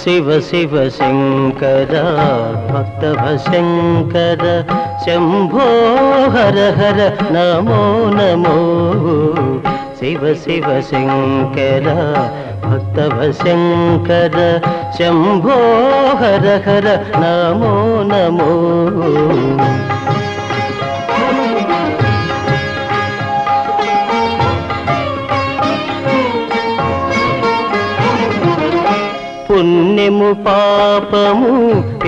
శివ శివ శంకర భక్తవ శంకర శంభో హర హర నమో నమో శివ శివ శంకర భక్తవ శంకర శంభో హర హర నమో నమో పుణ్యము పాపము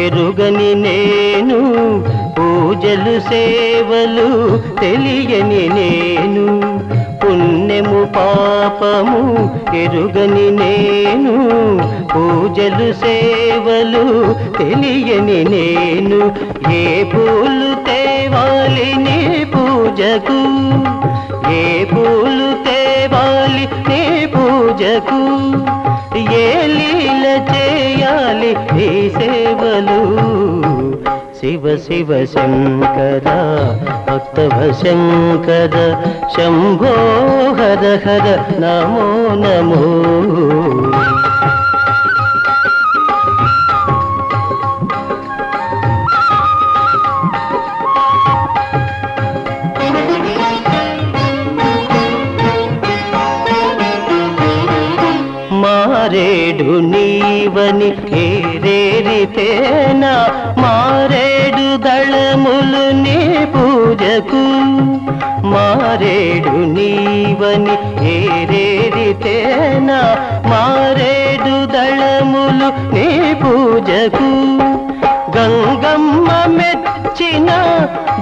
ఎరుగని నేను పూజలు సేవలు తెలియని నేను పుణ్యము పాపము ఎరుగని నేను పూజలు సేవలు తెలియని నేను ఏ పూలు తేవాలి నీ పూజకు ఏ పూలు తేవాలి నీ పూజకు ఏ లీల చేయాలి ఈ సేవలు శివ శివ శంకర భక్తవ శంకర శంభో హర హర నమో నమో మారేడు నీవని ఏరేరితేనా మారేడు దళములు నీ పూజకు మారేడు నీవని ఏరేరితేనా మారేడు దళములు నీ పూజకు గంగమ్మ మెచ్చిన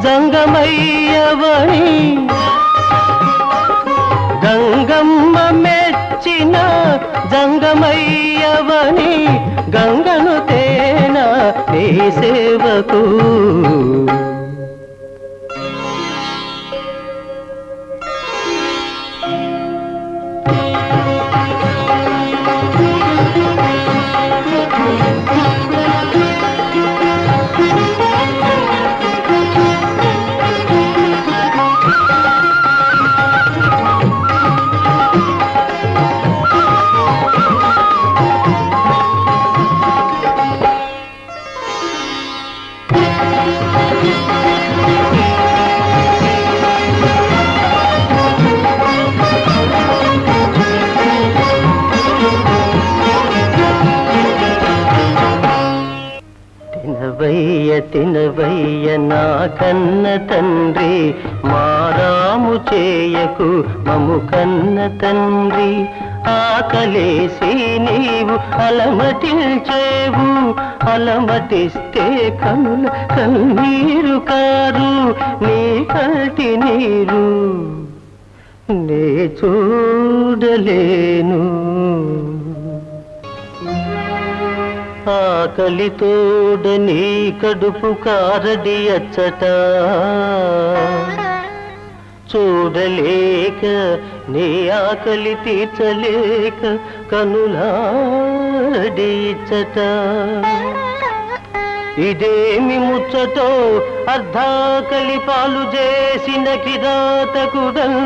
జంగమయ్యవని గంగమ్మ మెచ్చిన జంగమయ్యవని గంగను తేనా నీ సేవకు తినవయ్య నా కన్న తండ్రి మారాము చేయకు మము కన్న తండ్రి ఆకలేసి నీవు అలమటించేవు అలమటిస్తే కనుల కన్నీరు కారు నీ కంటి నీరు నే చూడలేను ఆకలితోడ నీ కడుపు కారడి అచ్చట చూడలేక నీ ఆకలి తీర్చలేక కనులాడి ఇచ్చట ఇదేమి ముచ్చటో అర్ధాకలి పాలు చేసిన కిరాతకుడన్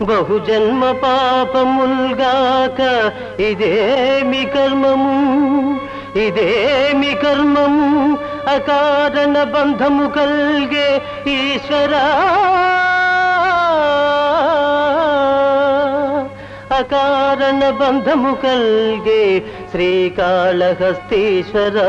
బహుజన్మ పాపముల్గాక ఇదేమి కర్మము ఇదేమి కర్మము అకారణ బంధము కల్గే ఈశ్వరా అకారణ బంధము కల్గే శ్రీకాళహస్తీశ్వరా